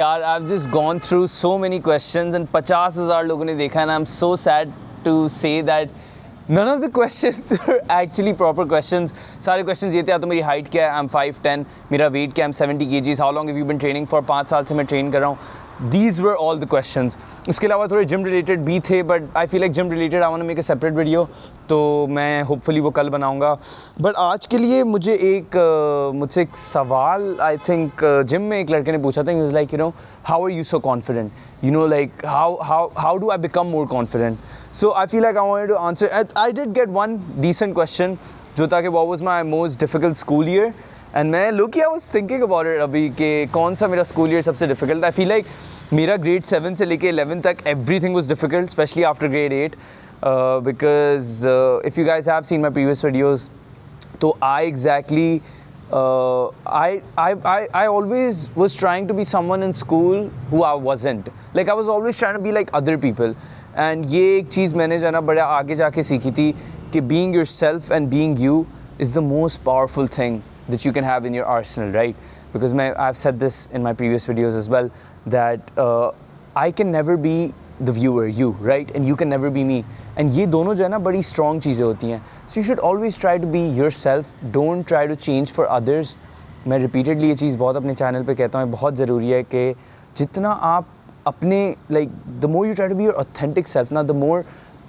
यार I've just gone through so many questions and 50,000 लोगों ने देखा and I'm so sad to say that none of the questions are actually proper questions. सारे questions ये थे, या तो मेरी height क्या है, I'm 5'10", मेरा weight क्या है, I'm 70 kgs, how long have you been training for, 5 साल से मैं train कर रहा हूँ. These were all the questions. उसके अलावा थोड़े gym related भी थे, but I feel like gym related I want to make a separate video, तो मैं hopefully वो कल बनाऊँगा. But आज के लिए मुझे मुझसे एक सवाल I think gym में एक लड़के ने पूछा था. He was like, you know, how are you so confident? You know, like how do I become more confident? So I feel like I wanted to answer. I did get one decent question, जो था कि what was my most difficult school year? And मैं I was thinking about it अभी कि कौन सा मेरा school year सबसे difficult. I feel like मेरा grade 7 से लेके 11 तक everything was difficult, especially after grade 8. Because if you guys have seen my previous videos, तो I always was trying to be someone in school who I wasn't. Like I was always trying to be like other people. And ये एक चीज़ मैंने जो है ना बड़ा आगे जाके सीखी थी कि being yourself and being you is the most powerful thing that you can have in your arsenal, right? Because I've said this in my previous videos as well, that I can never be the viewer, you, right? And you can never be me. And ये दोनों जो है ना बड़ी strong चीज़ें होती हैं. So you should always try to be yourself. Don't try to change for others. मैं repeatedly ये चीज़ बहुत अपने channel पे कहता हूँ, बहुत ज़रूरी है कि जितना आप अपने like the more you try to be your authentic self, now the more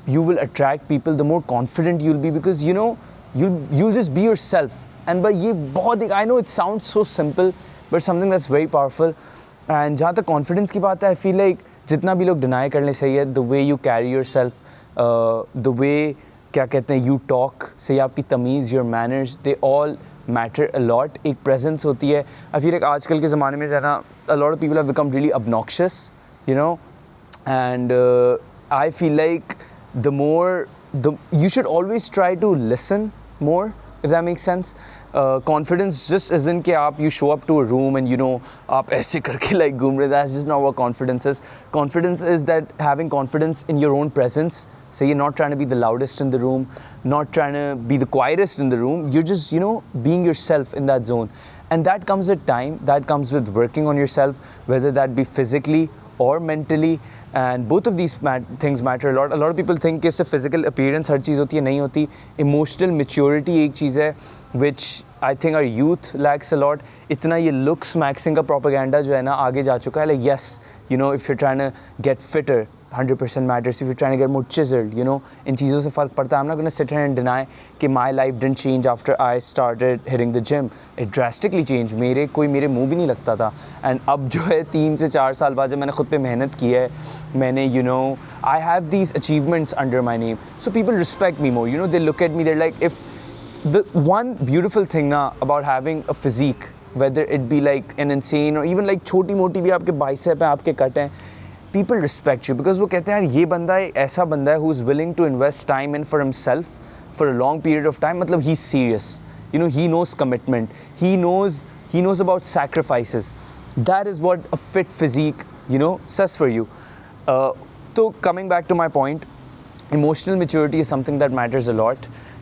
you will attract people, the more confident you'll be, because you know you'll just be yourself. And by ये बहुत, I know it sounds so simple, but something that's very powerful. And जहाँ तक confidence की बात है, I feel like जितना भी लोग deny कर लें सही है, the way you carry yourself, the way क्या कहते हैं you talk, सही आपकी तमीज़, your manners, they all matter a lot. एक presence होती है. I feel like आजकल के ज़माने में जो है ना, a lot of people have become really obnoxious, you know, and I feel like you should always try to listen more, if that makes sense. Confidence just isn't कि आप you show up to a room and you know आप ऐसे करके like घूम रहे. That's just not what confidence is. Confidence is that having confidence in your own presence. So you're not trying to be the loudest in the room, not trying to be the quietest in the room. You're just, you know, being yourself in that zone. And that comes with time. That comes with working on yourself, whether that be physically or mentally. And both of these things matter a lot. A lot of people think कि सिर्फ physical appearance हर चीज़ होती है, नहीं होती. Emotional maturity एक चीज़ है, which I think our youth lacks a lot. इतना ये looks maxing का propaganda जो है ना आगे जा चुका है. Like yes, you know, if you're trying to get fitter, 100% matters. If you're trying to get more chiseled, you know, इन चीज़ों से फ़र्क पड़ता है. I'm not going to sit here and deny कि my life didn't change after I started hitting the gym. It drastically changed. मेरे मुंह भी नहीं लगता था. And अब जो है 3 से 4 साल बाद जब मैंने खुद पे मेहनत की है, मैंने, you know, I have these achievements under my name. So people respect me more. You know, they look at me, they're like, if the one beautiful thing now about having a physique, whether it be like an insane or even like छोटी मोटी भी आपके bicep हैं, आपके cut हैं, people respect you because वो कहते हैं यार ये बंदा ऐसा बंदा है who's willing to invest time in for himself for a long period of time. मतलब he's serious. You know, he knows commitment. He knows about sacrifices. That is what a fit physique, you know, says for you. So coming back to my point, emotional maturity is something that matters a lot.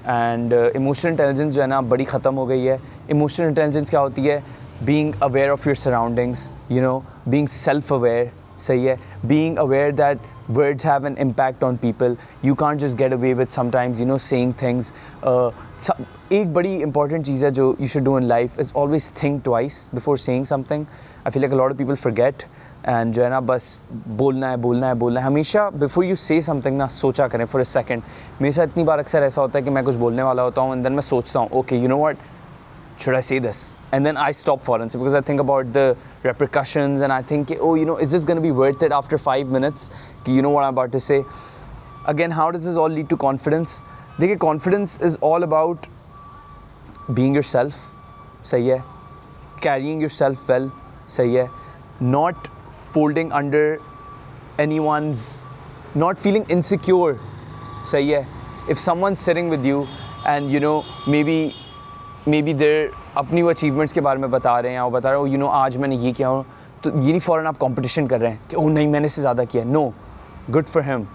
And emotional intelligence जो है ना बड़ी ख़त्म हो गई है. Emotional intelligence क्या होती है? Being aware of your surroundings, you know, being self-aware, सही है. Being aware that words have an impact on people. You can't just get away with sometimes, you know, saying things. एक बड़ी important चीज़ है जो you should do in life is always think twice before saying something. I feel like a lot of people forget. And जो है ना बस बोलना है हमेशा before you say something ना सोचा करें for a second. मेरे साथ इतनी बार अक्सर ऐसा होता है कि मैं कुछ बोलने वाला होता हूँ and then मैं सोचता हूँ, okay, you know what, should I say this? And then I stop for it because I think about the repercussions and I think, oh, you know, is this going to be worth it after 5 minutes? You know what I'm about to say. Again, how does this all lead to confidence? देखिए, confidence is all about being yourself, सही है, carrying yourself well, सही है, not folding under anyone's, not feeling insecure, सही है. If someone's sitting with you and, you know, maybe they're अपनी वो achievements के बारे में बता रहे हैं, और बता रहे हो, you know, आज मैंने ये किया हो, तो ये नहीं फ़ौरन आप competition कर रहे हैं कि oh नहीं मैंने इससे ज़्यादा किया. No, good for him.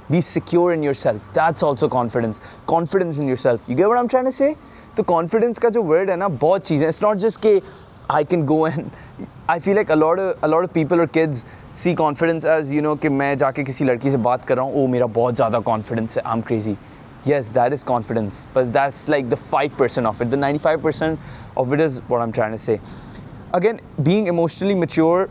Be secure in yourself. That's also confidence. Confidence in yourself. You get what I'm trying to say? तो confidence का जो word है ना बहुत चीज़ें. It's not just कि I can go and I feel like a lot of people or kids see confidence as, you know, कि मैं जाके किसी लड़की से बात कर रहा हूँ, ओ मेरा बहुत ज़्यादा confidence है, I'm crazy. Yes, that is confidence, but that's like the 5% of it. The 95% of it is what I'm trying to say. Again, being emotionally mature,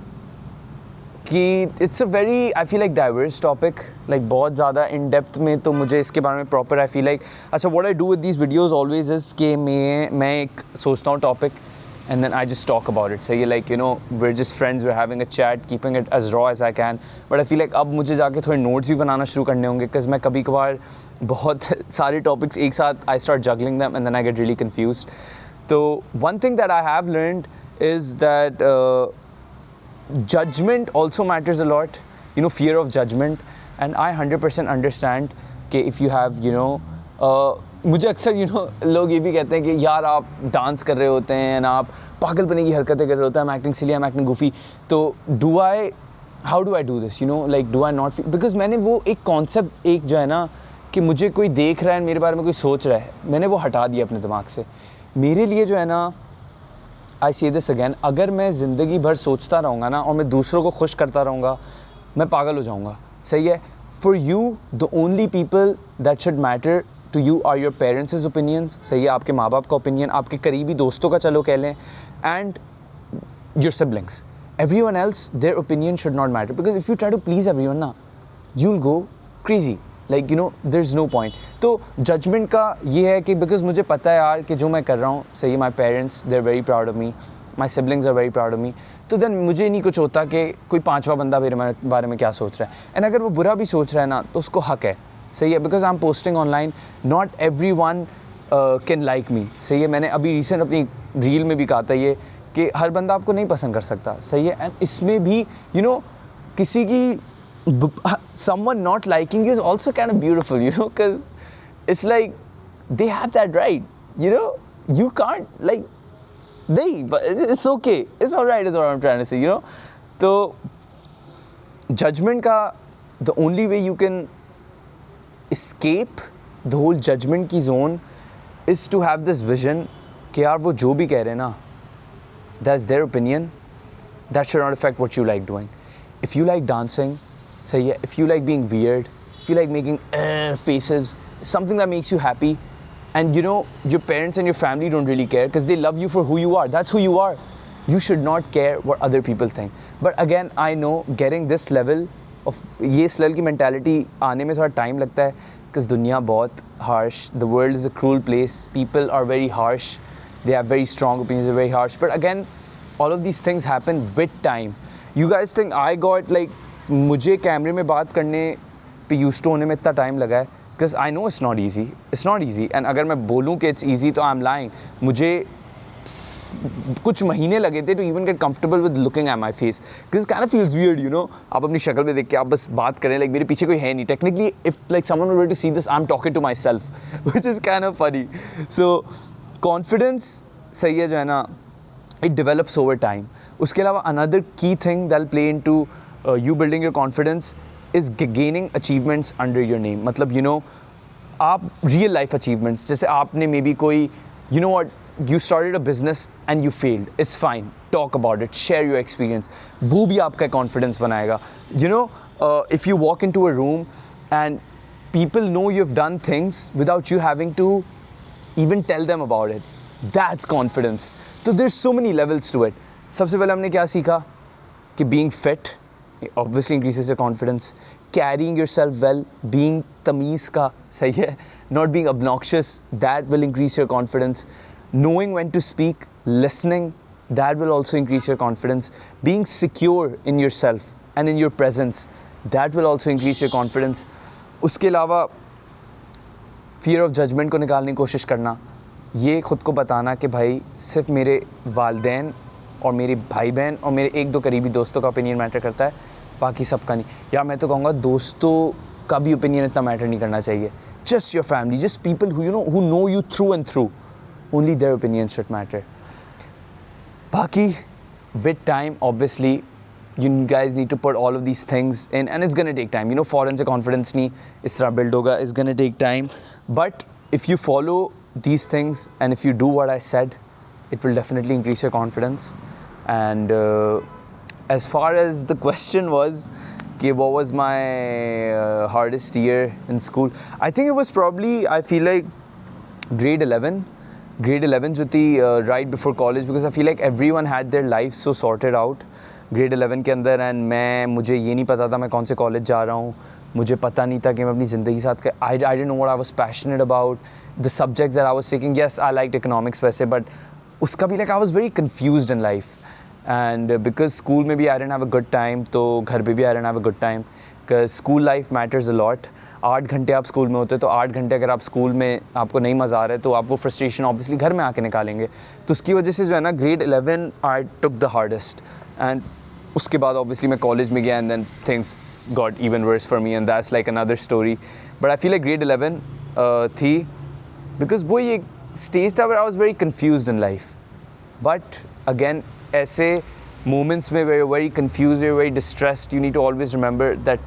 कि it's a very, I feel like, diverse topic. Like बहुत ज़्यादा in depth में तो मुझे इसके बारे में proper I feel like, अच्छा what I do with these videos always is कि मैं एक सोचता हूँ topic and then I just talk about it. Say like, you know, we're just friends, we're having a chat, keeping it as raw as I can. But I feel like अब मुझे जाके थोड़े notes भी बनाना शुरू करने होंगे, because मैं कभी कभार बहुत सारे topics एक साथ I start juggling them and then I get really confused. So one thing that I have learned is that judgment also matters a lot. You know, fear of judgment. And I 100% understand कि if you have, you know, मुझे अक्सर you know लोग ये भी कहते हैं कि यार आप डांस कर रहे होते हैं ना, आप पागलपने की हरकतें कर रहे होते हैं, I'm acting silly, I'm acting goofy. तो how do I do this, you know, like do I not feel, because मैंने वो एक concept एक जो है ना कि मुझे कोई देख रहा है, मेरे बारे में कोई सोच रहा है, मैंने वो हटा दिया अपने दिमाग से. मेरे लिए जो है ना, I say this again, अगर मैं ज़िंदगी भर सोचता रहूँगा ना और मैं दूसरों को खुश करता रहूँगा, मैं पागल हो जाऊँगा. सही है. For you, the only people that should matter to you are your parents' opinions. सही है, आपके माँ बाप का opinion, आपके करीबी दोस्तों का चलो कह लें, and your siblings. Everyone else, their opinion should not matter, because if you try to please everyone ना, you'll go crazy. Like, you know, there's no point. तो judgment का ये है कि because मुझे पता है यार कि जो मैं कर रहा हूँ, सही है, my parents, they're very proud of me, my siblings are very proud of me, तो then मुझे नहीं कुछ होता कि कोई पांचवा बंदा मेरे बारे में क्या सोच रहा है. एंड अगर वो बुरा भी सोच रहा है ना, तो उसको हक है. सही है, because I am posting online, not every one can like me. सही है, मैंने अभी रिसेंट अपनी रील में भी कहा था ये कि हर बंदा आपको नहीं पसंद कर सकता. सही है. एंड इसमें भी यू नो किसी की someone not liking you is also kind of beautiful, you know, because it's like they have that right, you know, you can't like but it's okay, it's all right, is what I'm trying to say, you know. So judgment ka, the only way you can escape the whole judgment की zone is to have this vision कि यार वो जो भी कह रहे हैं ना, that's their opinion, that should not affect what you like doing. If you like dancing, सही है, if you like being weird, if you like making faces, something that makes you happy, and you know your parents and your family don't really care because they love you for who you are, that's who you are, you should not care what other people think. But again, I know getting this level of ये इस level की mentality आने में थोड़ा time लगता है, because दुनिया बहुत harsh, the world is a cruel place, people are very harsh, they have very strong opinions, they're very harsh. But again, all of these things happen with time. You guys think I got like, मुझे कैमरे में बात करने पे use to होने में इतना time लगा है, because I know it's not easy. And अगर मैं बोलूँ कि इट्स ईजी तो आई एम लाइंग. मुझे कुछ महीने लगे थे to even get comfortable with looking at my face, because kind of feels weird, you know. आप अपनी शक्ल पे देख के आप बस बात करें, लाइक मेरे पीछे कोई है नहीं. Technically if like someone would to see this, I am talking to my self, which is kind of funny. So confidence सही है जो है ना, इट डेवलप्स ओवर टाइम. उसके अलावा another key thing that play into you building your confidence is gaining achievements under your name. मतलब you know, आप real life achievements, जैसे आपने maybe कोई, you know what, you started a business and you failed, it's fine, talk about it, share your experience, वो भी आपका confidence बनाएगा. You know, if you walk into a room and people know you've done things without you having to even tell them about it, that's confidence. So there's so many levels to it. सबसे पहले हमने क्या सीखा कि being fit obviously increases your confidence, carrying yourself well, being तमीज़ का, सही है, not being obnoxious, that will increase your confidence, knowing when to speak, listening, that will also increase your confidence, being secure in yourself and in your presence, that will also increase your confidence. उसके अलावा fear of judgment को निकालने की कोशिश करना, ये ख़ुद को बताना कि भाई सिर्फ मेरे वालिदैन और मेरे भाई बहन और मेरे एक दो करीबी दोस्तों का ओपिनियन मैटर करता है, बाकी सबका नहीं. यार मैं तो कहूँगा दोस्तों का भी ओपिनियन इतना मैटर नहीं करना चाहिए. Just your family, just people who know you through and through, only their opinions should matter. बाकी with time obviously you guys need to put all of these things in, and it's gonna take time. You know, foreign से confidence नहीं इस तरह build होगा, it's gonna take time. But if you follow these things and if you do what I said, it will definitely increase your confidence. And as far as the question was, okay, what was my hardest year in school? I think it was probably, I feel like, grade 11 जो थी right before college, because I feel like everyone had their life so sorted out grade 11 के अंदर. and मुझे ये नहीं पता था मैं कौन से कॉलेज जा रहा हूँ, मुझे पता नहीं था कि मैं अपनी ज़िंदगी साथ I didn't know what I was passionate about, the subjects that I was taking. Yes, I liked economics वैसे, but उसका भी like I was very confused in life. And because school में भी I didn't have a good time, तो घर पे भी I didn't have a good time, because school life matters a lot. 8 घंटे आप स्कूल में होते तो 8 घंटे अगर आप स्कूल में आपको नहीं मज़ा आ रहा है तो आप वो फ्रस्ट्रेशन ऑब्वियसली घर में आके निकालेंगे. तो उसकी वजह से जो है ना grade 11 I took the hardest. And उसके बाद ऑब्वियसली मैं कॉलेज में गया and then things got even worse for me and that's like another story. But I feel like grade 11 थी बिकॉज वो ये स्टेज था where I was very confused in life. But again ऐसे moments में very confuse, very distressed, you need to always remember that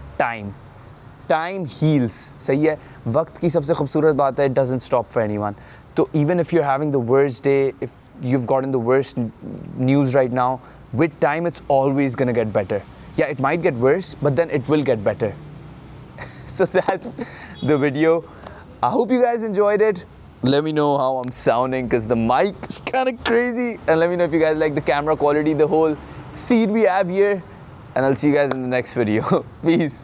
time heals. सही है, वक्त की सबसे खूबसूरत बात है, it doesn't stop for anyone. तो even if you are having the worst day, if you've gotten the worst news right now, with time it's always gonna get better. Yeah, it might get worse, but then it will get better. So that's the video. I hope you guys enjoyed it. Let me know how I'm sounding, because the mic is kind of crazy, and let me know if you guys like the camera quality, the whole scene we have here, and I'll see you guys in the next video. Peace.